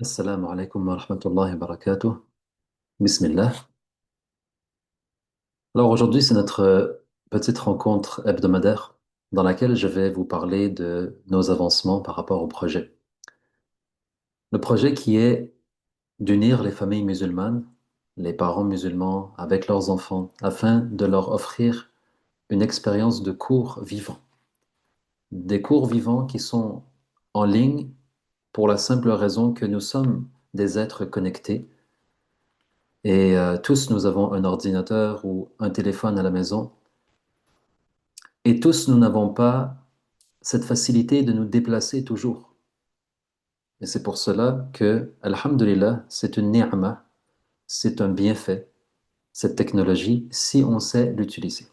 Assalamu alaikum wa rahmatullahi wa barakatuh. Bismillah. Alors aujourd'hui, c'est notre petite rencontre hebdomadaire dans laquelle je vais vous parler de nos avancements par rapport au projet. Le projet qui est d'unir les familles musulmanes, les parents musulmans avec leurs enfants, afin de leur offrir une expérience de cours vivants. Des cours vivants qui sont en ligne pour la simple raison que nous sommes des êtres connectés. Et tous, nous avons un ordinateur ou un téléphone à la maison. Et tous, nous n'avons pas cette facilité de nous déplacer toujours. Et c'est pour cela que, alhamdulillah, c'est une ni'ma, c'est un bienfait, cette technologie, si on sait l'utiliser.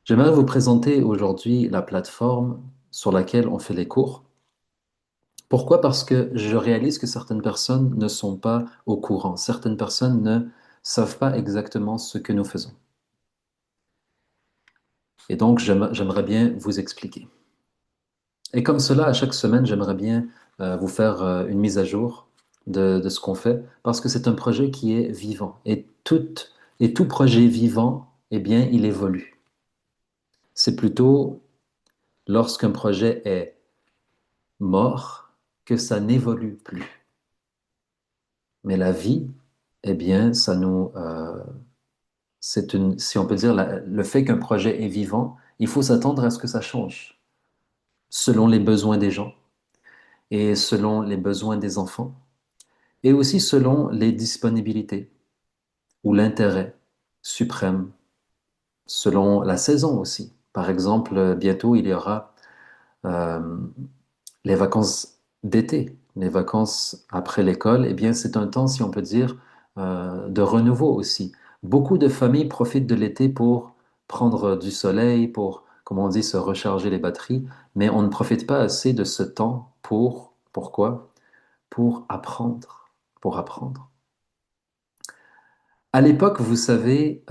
J'aimerais vous présenter aujourd'hui la plateforme sur laquelle on fait les cours. Pourquoi? Parce que je réalise que certaines personnes ne sont pas au courant, certaines personnes ne savent pas exactement ce que nous faisons. Et donc, j'aimerais bien vous expliquer. Et comme cela, à chaque semaine, j'aimerais bien vous faire une mise à jour de ce qu'on fait, parce que c'est un projet qui est vivant. Et tout projet vivant, eh bien, il évolue. C'est plutôt lorsqu'un projet est mort que ça n'évolue plus. Mais la vie, eh bien, si on peut dire, le fait qu'un projet est vivant, il faut s'attendre à ce que ça change, selon les besoins des gens et selon les besoins des enfants, et aussi selon les disponibilités ou l'intérêt suprême, selon la saison aussi. Par exemple, bientôt il y aura euh, les vacances d'été, les vacances après l'école. Eh bien, c'est un temps, si on peut dire, de renouveau aussi. Beaucoup de familles profitent de l'été pour prendre du soleil, pour, comme on dit, se recharger les batteries, mais on ne profite pas assez de ce temps pourquoi? Pour apprendre, pour apprendre. À l'époque, vous savez,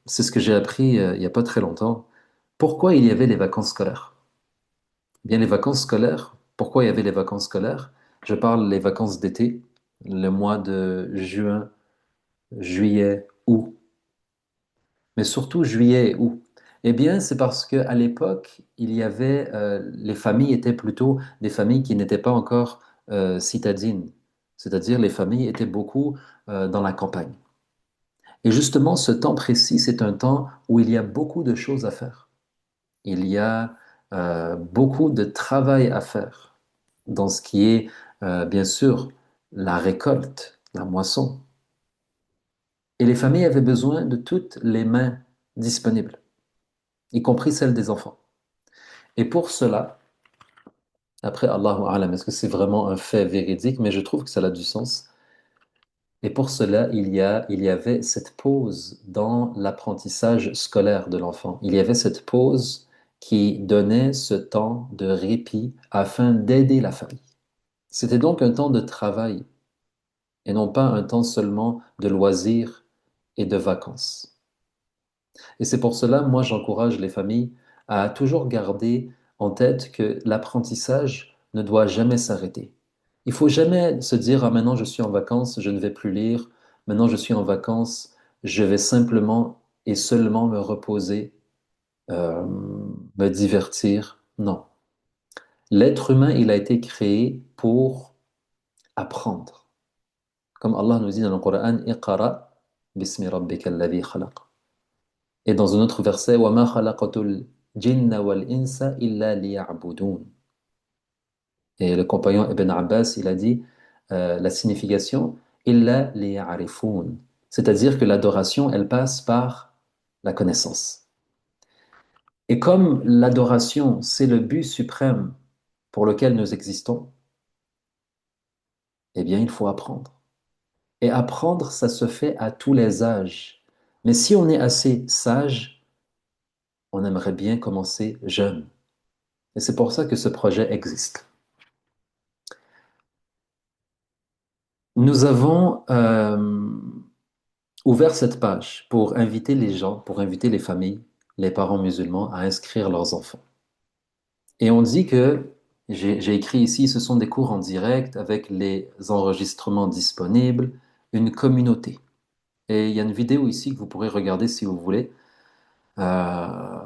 c'est ce que j'ai appris il n'y a pas très longtemps, pourquoi il y avait les vacances scolaires. Eh bien, les vacances scolaires, pourquoi il y avait les vacances scolaires? Je parle les vacances d'été, le mois de juin, juillet, août, mais surtout juillet et août. Eh bien, c'est parce qu'à l'époque, les familles étaient plutôt des familles qui n'étaient pas encore citadines, c'est-à-dire les familles étaient beaucoup dans la campagne. Et justement, ce temps précis, c'est un temps où il y a beaucoup de choses à faire. Il y a beaucoup de travail à faire dans ce qui est, bien sûr, la récolte, la moisson. Et les familles avaient besoin de toutes les mains disponibles, y compris celles des enfants. Et pour cela, après, Allahu A'lam, est-ce que c'est vraiment un fait véridique, mais je trouve que ça a du sens. Et pour cela, il y avait cette pause dans l'apprentissage scolaire de l'enfant. Il y avait cette pause qui donnait ce temps de répit afin d'aider la famille. C'était donc un temps de travail et non pas un temps seulement de loisirs et de vacances. Et c'est pour cela, moi, j'encourage les familles à toujours garder en tête que l'apprentissage ne doit jamais s'arrêter. Il faut jamais se dire, ah, maintenant je suis en vacances, je ne vais plus lire, maintenant je suis en vacances, je vais simplement et seulement me reposer, euh, me divertir. Non. L'être humain, il a été créé pour apprendre. Comme Allah nous dit dans le Coran, Iqra bismi rabbika alladhi khalaq. Et dans un autre verset, وَمَا خَلَقَتُ الْجِنَّ وَالْإِنسَ إِلَّا لِيَعْبُدُونَ. Et le compagnon Ibn Abbas, il a dit la signification إِلَّا لِيَعْرِفُونَ. C'est-à-dire que l'adoration, elle passe par la connaissance. Et comme l'adoration, c'est le but suprême pour lequel nous existons, eh bien, il faut apprendre. Et apprendre, ça se fait à tous les âges. Mais si on est assez sage, on aimerait bien commencer jeune. Et c'est pour ça que ce projet existe. Nous avons ouvert cette page pour inviter les gens, pour inviter les familles, les parents musulmans à inscrire leurs enfants. Et on dit que J'ai écrit ici, ce sont des cours en direct avec les enregistrements disponibles, une communauté. Et il y a une vidéo ici que vous pourrez regarder si vous voulez. Euh,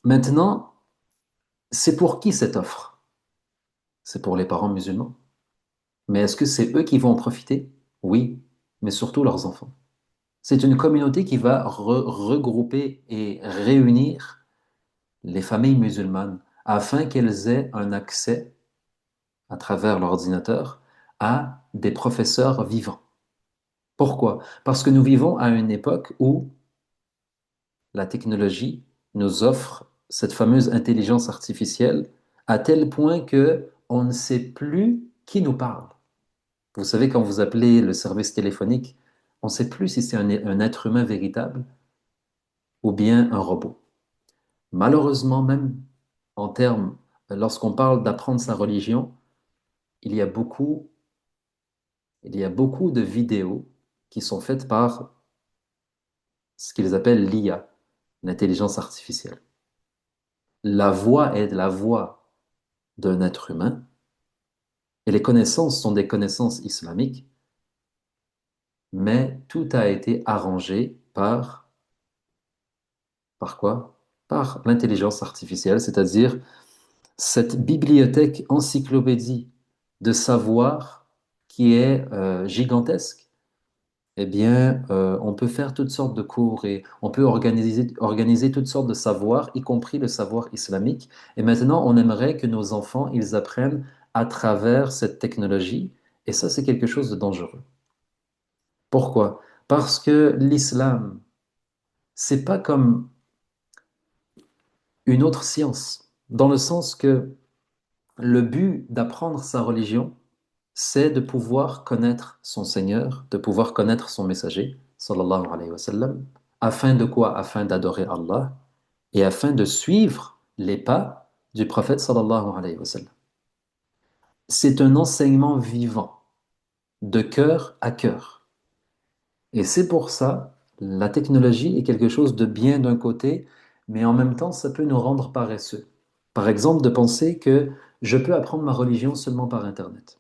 Maintenant, c'est pour qui cette offre? C'est pour les parents musulmans. Mais est-ce que c'est eux qui vont en profiter? Oui, mais surtout leurs enfants. C'est une communauté qui va regrouper et réunir les familles musulmanes afin qu'elles aient un accès à travers l'ordinateur à des professeurs vivants. Pourquoi? Parce que nous vivons à une époque où la technologie nous offre cette fameuse intelligence artificielle à tel point que on ne sait plus qui nous parle. Vous savez, quand vous appelez le service téléphonique, on ne sait plus si c'est un être humain véritable ou bien un robot. Malheureusement, même en termes, lorsqu'on parle d'apprendre sa religion, il y a beaucoup, il y a beaucoup de vidéos qui sont faites par ce qu'ils appellent l'IA, l'intelligence artificielle. La voix est la voix d'un être humain et les connaissances sont des connaissances islamiques, mais tout a été arrangé par quoi? Par l'intelligence artificielle, c'est-à-dire cette bibliothèque encyclopédie de savoir qui est gigantesque. Eh bien, on peut faire toutes sortes de cours et on peut organiser toutes sortes de savoirs, y compris le savoir islamique. Et maintenant, on aimerait que nos enfants, ils apprennent à travers cette technologie. Et ça, c'est quelque chose de dangereux. Pourquoi? Parce que l'islam, c'est pas comme une autre science, dans le sens que le but d'apprendre sa religion, c'est de pouvoir connaître son Seigneur, de pouvoir connaître son messager, sallallahu alayhi wa sallam, afin de quoi? Afin d'adorer Allah et afin de suivre les pas du prophète sallallahu alayhi wa sallam. C'est un enseignement vivant, de cœur à cœur. Et c'est pour ça, la technologie est quelque chose de bien d'un côté, mais en même temps, ça peut nous rendre paresseux. Par exemple, de penser que je peux apprendre ma religion seulement par Internet.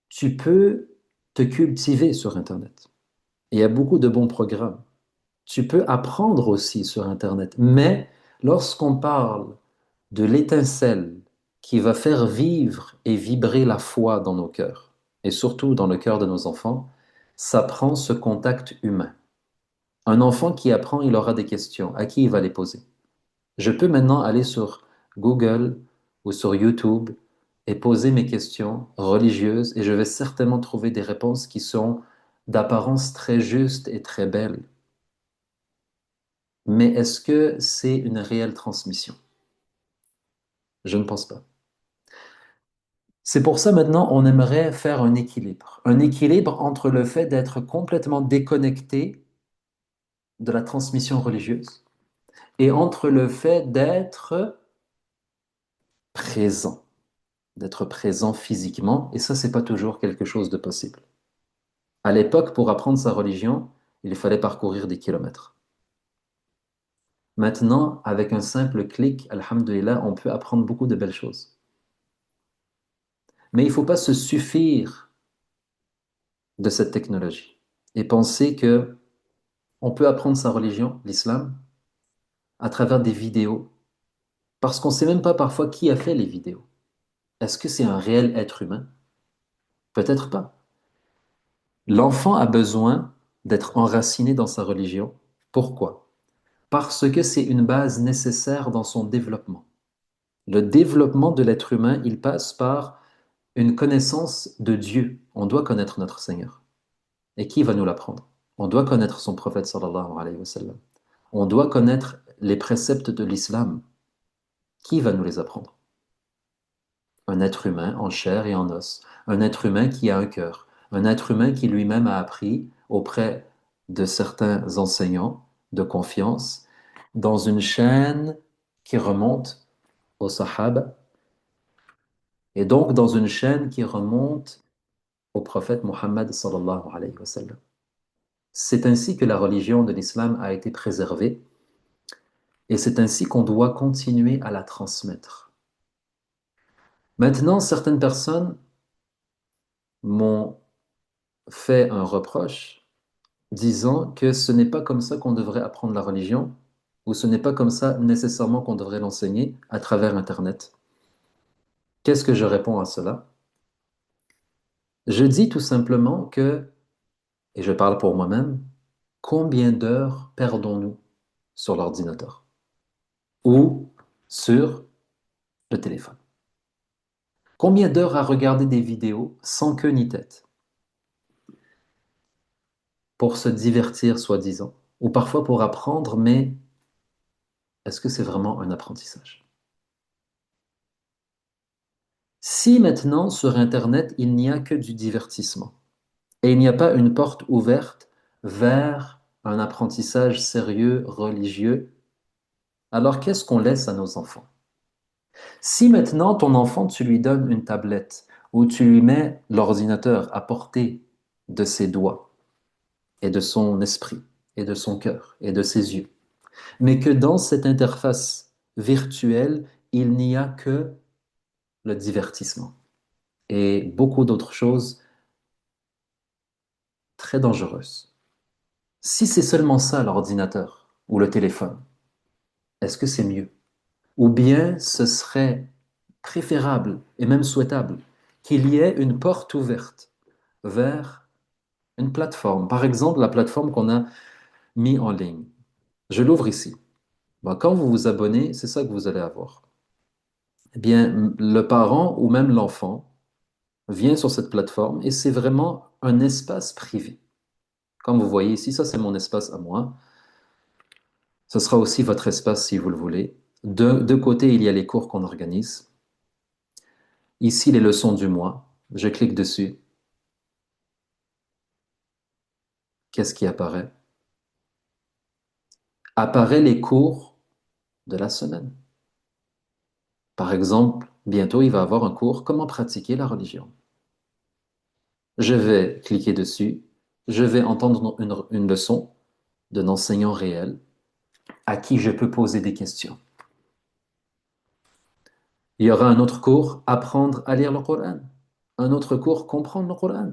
Tu peux te cultiver sur Internet. Il y a beaucoup de bons programmes. Tu peux apprendre aussi sur Internet. Mais lorsqu'on parle de l'étincelle qui va faire vivre et vibrer la foi dans nos cœurs, et surtout dans le cœur de nos enfants, ça prend ce contact humain. Un enfant qui apprend, il aura des questions. À qui il va les poser? Je peux maintenant aller sur Google ou sur YouTube et poser mes questions religieuses et je vais certainement trouver des réponses qui sont d'apparence très justes et très belles. Mais est-ce que c'est une réelle transmission? Je ne pense pas. C'est pour ça maintenant on aimerait faire un équilibre. Un équilibre entre le fait d'être complètement déconnecté de la transmission religieuse et entre le fait présent, d'être présent physiquement. Et ça, c'est pas toujours quelque chose de possible. À l'époque, pour apprendre sa religion, il fallait parcourir des kilomètres. Maintenant, avec un simple clic, alhamdulillah, on peut apprendre beaucoup de belles choses. Mais il ne faut pas se suffire de cette technologie et penser que on peut apprendre sa religion, l'islam, à travers des vidéos, parce qu'on ne sait même pas parfois qui a fait les vidéos. Est-ce que c'est un réel être humain? Peut-être pas. L'enfant a besoin d'être enraciné dans sa religion. Pourquoi? Parce que c'est une base nécessaire dans son développement. Le développement de l'être humain, il passe par une connaissance de Dieu. On doit connaître notre Seigneur. Et qui va nous l'apprendre? On doit connaître son prophète sallallahu alayhi wa sallam. On doit connaître les préceptes de l'islam. Qui va nous les apprendre? Un être humain en chair et en os. Un être humain qui a un cœur. Un être humain qui lui-même a appris auprès de certains enseignants de confiance dans une chaîne qui remonte aux Sahaba et donc dans une chaîne qui remonte au prophète Mohammed sallallahu alayhi wa sallam. C'est ainsi que la religion de l'islam a été préservée Et c'est ainsi qu'on doit continuer à la transmettre. Maintenant, certaines personnes m'ont fait un reproche disant que ce n'est pas comme ça qu'on devrait apprendre la religion, ou ce n'est pas comme ça nécessairement qu'on devrait l'enseigner à travers Internet. Qu'est-ce que je réponds à cela? Je dis tout simplement que, et je parle pour moi-même, combien d'heures perdons-nous sur l'ordinateur ou sur le téléphone? Combien d'heures à regarder des vidéos sans queue ni tête pour se divertir, soi-disant, ou parfois pour apprendre, mais est-ce que c'est vraiment un apprentissage? Si maintenant sur Internet, il n'y a que du divertissement et il n'y a pas une porte ouverte vers un apprentissage sérieux, religieux, alors qu'est-ce qu'on laisse à nos enfants? Si maintenant ton enfant, tu lui donnes une tablette ou tu lui mets l'ordinateur à portée de ses doigts et de son esprit et de son cœur et de ses yeux, mais que dans cette interface virtuelle, il n'y a que le divertissement et beaucoup d'autres choses très dangereuses. Si c'est seulement ça l'ordinateur ou le téléphone, est-ce que c'est mieux? Ou bien ce serait préférable et même souhaitable qu'il y ait une porte ouverte vers une plateforme. Par exemple, la plateforme qu'on a mis en ligne. Je l'ouvre ici. Bon, quand vous vous abonnez, c'est ça que vous allez avoir. Eh bien, le parent ou même l'enfant vient sur cette plateforme et c'est vraiment un espace privé. Comme vous voyez ici, ça c'est mon espace à moi. Ce sera aussi votre espace si vous le voulez. De côté, il y a les cours qu'on organise. Ici, les leçons du mois. Je clique dessus. Qu'est-ce qui apparaît? Apparaît les cours de la semaine. Par exemple, bientôt, il va y avoir un cours Comment pratiquer la religion. Je vais cliquer dessus. Je vais entendre une leçon d'un enseignant réel à qui je peux poser des questions. Il y aura un autre cours Apprendre à lire le Coran. Un autre cours Comprendre le Coran.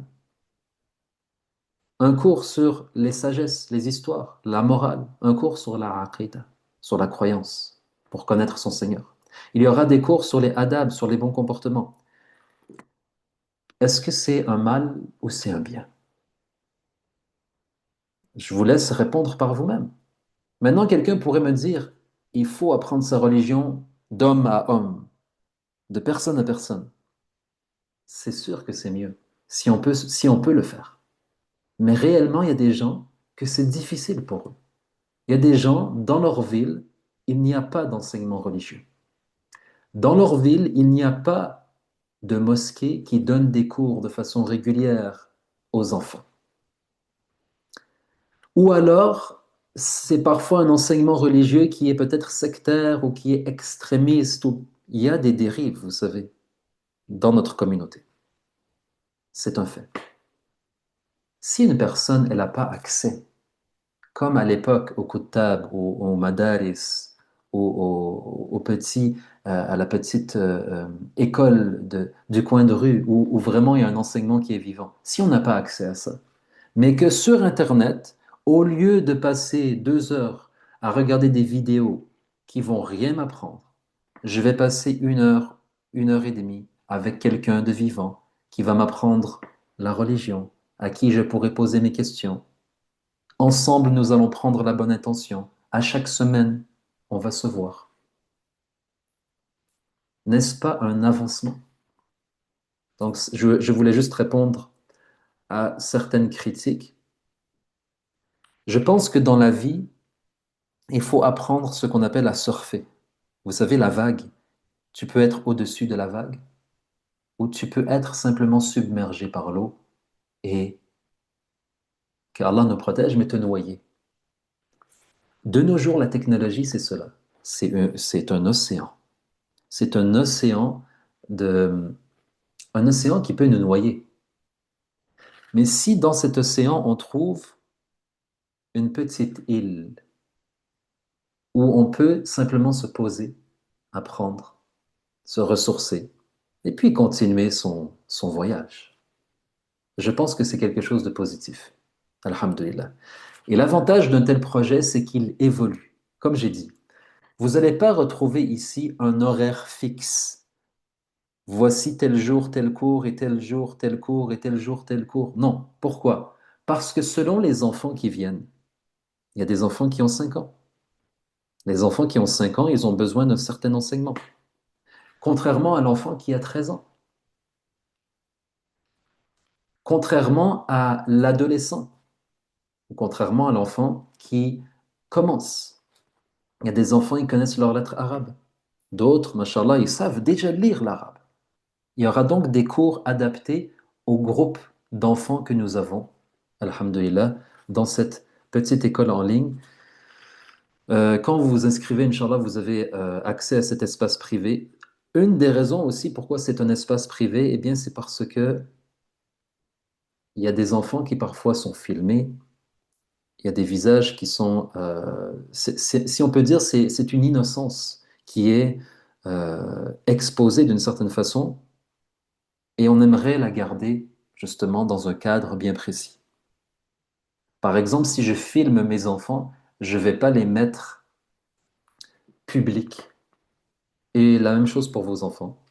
Un cours sur les sagesses, les histoires, la morale. Un cours sur la aqidah, sur la croyance, pour connaître son Seigneur. Il y aura des cours sur les adab, sur les bons comportements. Est-ce que c'est un mal ou c'est un bien? Je vous laisse répondre par vous-même. Maintenant, quelqu'un pourrait me dire, il faut apprendre sa religion d'homme à homme, de personne à personne. C'est sûr que c'est mieux, si on peut le faire. Mais réellement, il y a des gens que c'est difficile pour eux. Il y a des gens, dans leur ville, il n'y a pas d'enseignement religieux. Dans leur ville, il n'y a pas de mosquée qui donne des cours de façon régulière aux enfants. Ou alors, c'est parfois un enseignement religieux qui est peut-être sectaire ou qui est extrémiste. Il y a des dérives, vous savez, dans notre communauté. C'est un fait. Si une personne, elle n'a pas accès, comme à l'époque au Kuttab, au Madaris, au petit, à la petite école du coin de rue, où vraiment il y a un enseignement qui est vivant, si on n'a pas accès à ça, mais que sur Internet, au lieu de passer 2 heures à regarder des vidéos qui vont rien m'apprendre, je vais passer 1 heure, 1 heure et demie avec quelqu'un de vivant qui va m'apprendre la religion, à qui je pourrai poser mes questions. Ensemble, nous allons prendre la bonne intention. À chaque semaine, on va se voir. N'est-ce pas un avancement? Donc, je voulais juste répondre à certaines critiques. Je pense que dans la vie, il faut apprendre ce qu'on appelle à surfer. Vous savez, la vague. Tu peux être au-dessus de la vague ou tu peux être simplement submergé par l'eau et que Allah nous protège, mais te noyer. De nos jours, la technologie, c'est cela. C'est un océan. C'est de, un océan qui peut nous noyer. Mais si dans cet océan, on trouve une petite île où on peut simplement se poser, apprendre, se ressourcer, et puis continuer son voyage. Je pense que c'est quelque chose de positif. Alhamdulillah. Et l'avantage d'un tel projet, c'est qu'il évolue. Comme j'ai dit, vous n'allez pas retrouver ici un horaire fixe. Voici tel jour, tel cours, et tel jour, tel cours, et tel jour, tel cours. Non. Pourquoi? Parce que selon les enfants qui viennent, il y a des enfants qui ont 5 ans. Les enfants qui ont 5 ans, ils ont besoin d'un certain enseignement. Contrairement à l'enfant qui a 13 ans. Contrairement à l'adolescent. Ou contrairement à l'enfant qui commence. Il y a des enfants, ils connaissent leurs lettres arabes. D'autres, mashallah, ils savent déjà lire l'arabe. Il y aura donc des cours adaptés au groupe d'enfants que nous avons, alhamdulillah, dans cette petite école en ligne. Quand vous vous inscrivez, Inch'Allah, vous avez accès à cet espace privé. Une des raisons aussi pourquoi c'est un espace privé, eh bien, c'est parce que il y a des enfants qui parfois sont filmés, il y a des visages qui sont, si on peut dire, c'est une innocence qui est exposée d'une certaine façon, et on aimerait la garder justement dans un cadre bien précis. Par exemple, si je filme mes enfants, je ne vais pas les mettre publics. Et la même chose pour vos enfants.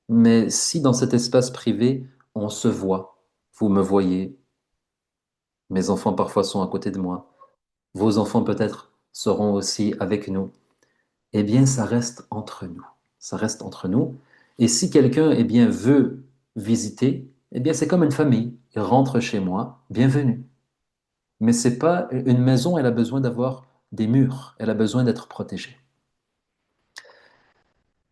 Mais si dans cet espace privé, on se voit, vous me voyez, mes enfants parfois sont à côté de moi, vos enfants peut-être seront aussi avec nous, eh bien ça reste entre nous. Ça reste entre nous. Et si quelqu'un eh bien, veut visiter, eh bien c'est comme une famille. Il rentre chez moi, bienvenue. Mais c'est pas une maison, elle a besoin d'avoir des murs, elle a besoin d'être protégée.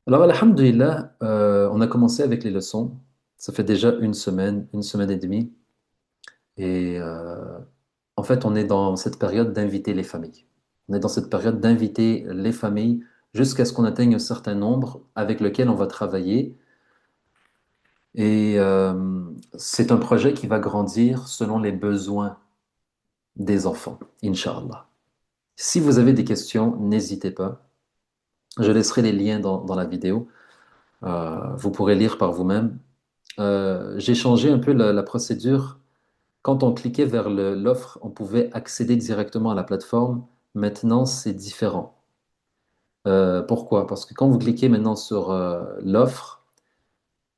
Alors, alhamdulillah, on a commencé avec les leçons. Ça fait déjà une semaine et demie. Et en fait, on est dans cette période d'inviter les familles. On est dans cette période d'inviter les familles jusqu'à ce qu'on atteigne un certain nombre avec lequel on va travailler. Et c'est un projet qui va grandir selon les besoins des enfants, Inch'Allah. Si vous avez des questions, n'hésitez pas. Je laisserai les liens dans la vidéo. Vous pourrez lire par vous-même. J'ai changé un peu la procédure. Quand on cliquait vers l'offre, on pouvait accéder directement à la plateforme. Maintenant, c'est différent. Pourquoi? Parce que quand vous cliquez maintenant sur l'offre,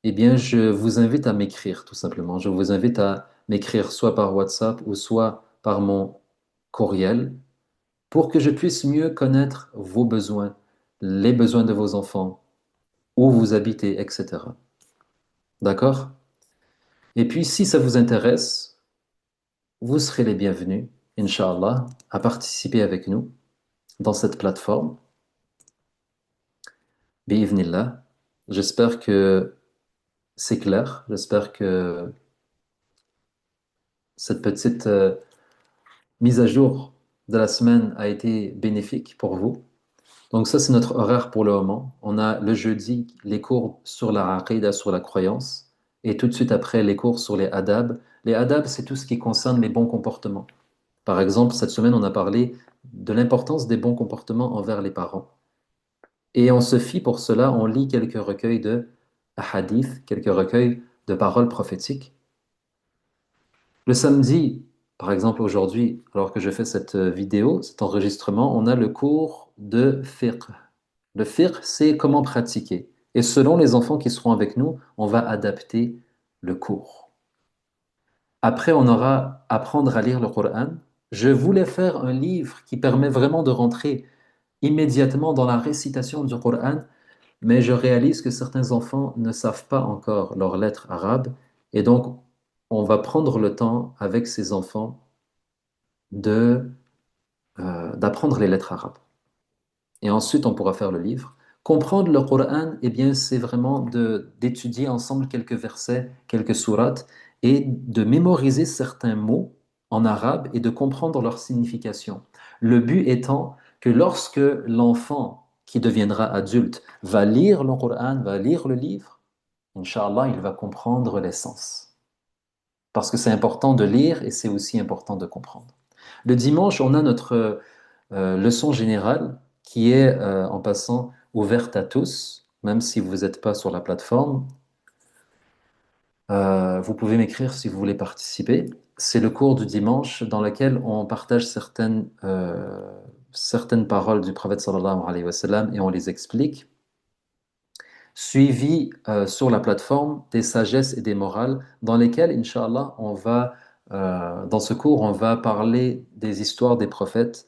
eh bien, je vous invite à m'écrire, tout simplement. Je vous invite à m'écrire soit par WhatsApp ou soit par mon courriel pour que je puisse mieux connaître vos besoins, les besoins de vos enfants, où vous habitez, etc. D'accord? Et puis, si ça vous intéresse, vous serez les bienvenus, Inch'Allah, à participer avec nous dans cette plateforme. Bi'idhnillah. J'espère que c'est clair. J'espère que cette petite mise à jour de la semaine a été bénéfique pour vous. Donc ça, c'est notre horaire pour le moment. On a le jeudi les cours sur la aqidah, sur la croyance, et tout de suite après les cours sur les adab. Les adab, c'est tout ce qui concerne les bons comportements. Par exemple, cette semaine, on a parlé de l'importance des bons comportements envers les parents. Et on se fie pour cela, on lit quelques recueils de hadith, quelques recueils de paroles prophétiques. Le samedi, par exemple aujourd'hui, alors que je fais cette vidéo, cet enregistrement, on a le cours de fiqh. Le fiqh, c'est comment pratiquer. Et selon les enfants qui seront avec nous, on va adapter le cours. Après, on aura apprendre à lire le Coran. Je voulais faire un livre qui permet vraiment de rentrer immédiatement dans la récitation du Coran, mais je réalise que certains enfants ne savent pas encore leurs lettres arabes, et donc on va prendre le temps avec ces enfants de, d'apprendre les lettres arabes. Et ensuite, on pourra faire le livre. Comprendre le Coran, eh bien, c'est vraiment d'étudier ensemble quelques versets, quelques sourates, et de mémoriser certains mots en arabe et de comprendre leur signification. Le but étant que lorsque l'enfant qui deviendra adulte va lire le Coran, va lire le livre, Inch'Allah, il va comprendre l'essence. Parce que c'est important de lire et c'est aussi important de comprendre. Le dimanche, on a notre leçon générale qui est, en passant, ouverte à tous, même si vous n'êtes pas sur la plateforme. Vous pouvez m'écrire si vous voulez participer. C'est le cours du dimanche dans lequel on partage certaines paroles du prophète sallallahu alayhi wa sallam et on les explique, suivi sur la plateforme des sagesses et des morales dans lesquelles, Inch'Allah, dans ce cours, on va parler des histoires des prophètes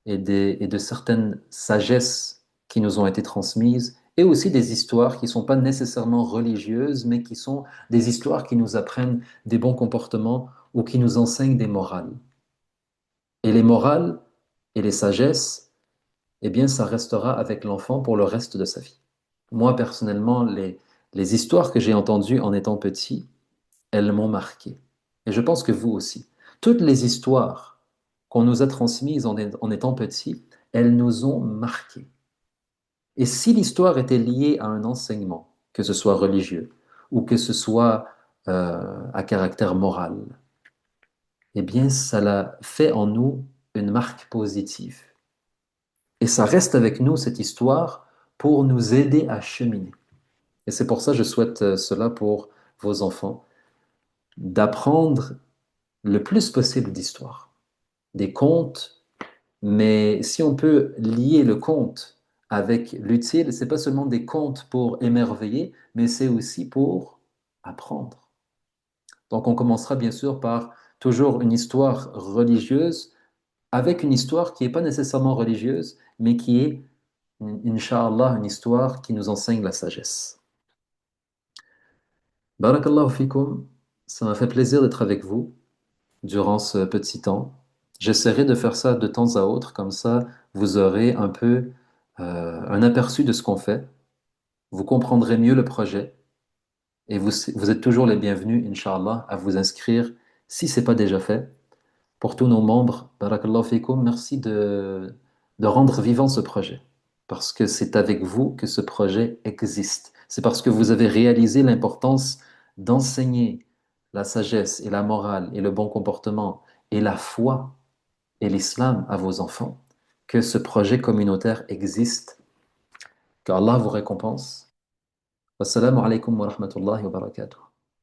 et de certaines sagesses qui nous ont été transmises, et aussi des histoires qui ne sont pas nécessairement religieuses, mais qui sont des histoires qui nous apprennent des bons comportements ou qui nous enseignent des morales. Et les morales et les sagesses, eh bien, ça restera avec l'enfant pour le reste de sa vie. Moi, personnellement, les histoires que j'ai entendues en étant petit, elles m'ont marqué. Et je pense que vous aussi. Toutes les histoires qu'on nous a transmises en étant petits, elles nous ont marqués. Et si l'histoire était liée à un enseignement, que ce soit religieux ou que ce soit à caractère moral, eh bien, ça l'a fait en nous une marque positive. Et ça reste avec nous, cette histoire, pour nous aider à cheminer. Et c'est pour ça que je souhaite cela pour vos enfants, d'apprendre le plus possible d'histoire, des contes, mais si on peut lier le conte avec l'utile, c'est pas seulement des contes pour émerveiller, mais c'est aussi pour apprendre. Donc on commencera bien sûr par toujours une histoire religieuse avec une histoire qui n'est pas nécessairement religieuse, mais qui est, Inch'Allah, une histoire qui nous enseigne la sagesse. Barakallahu fikum, ça m'a fait plaisir d'être avec vous durant ce petit temps. J'essaierai de faire ça de temps à autre, comme ça vous aurez un peu un aperçu de ce qu'on fait, vous comprendrez mieux le projet et vous êtes toujours les bienvenus, Inch'Allah, à vous inscrire si ce n'est pas déjà fait. Pour tous nos membres, barakallahu fikum, merci de rendre vivant ce projet, parce que c'est avec vous que ce projet existe. C'est parce que vous avez réalisé l'importance d'enseigner la sagesse et la morale et le bon comportement et la foi et l'islam à vos enfants que ce projet communautaire existe. Que Allah vous récompense. Wassalamu alaikum wa rahmatullahi wa barakatuh.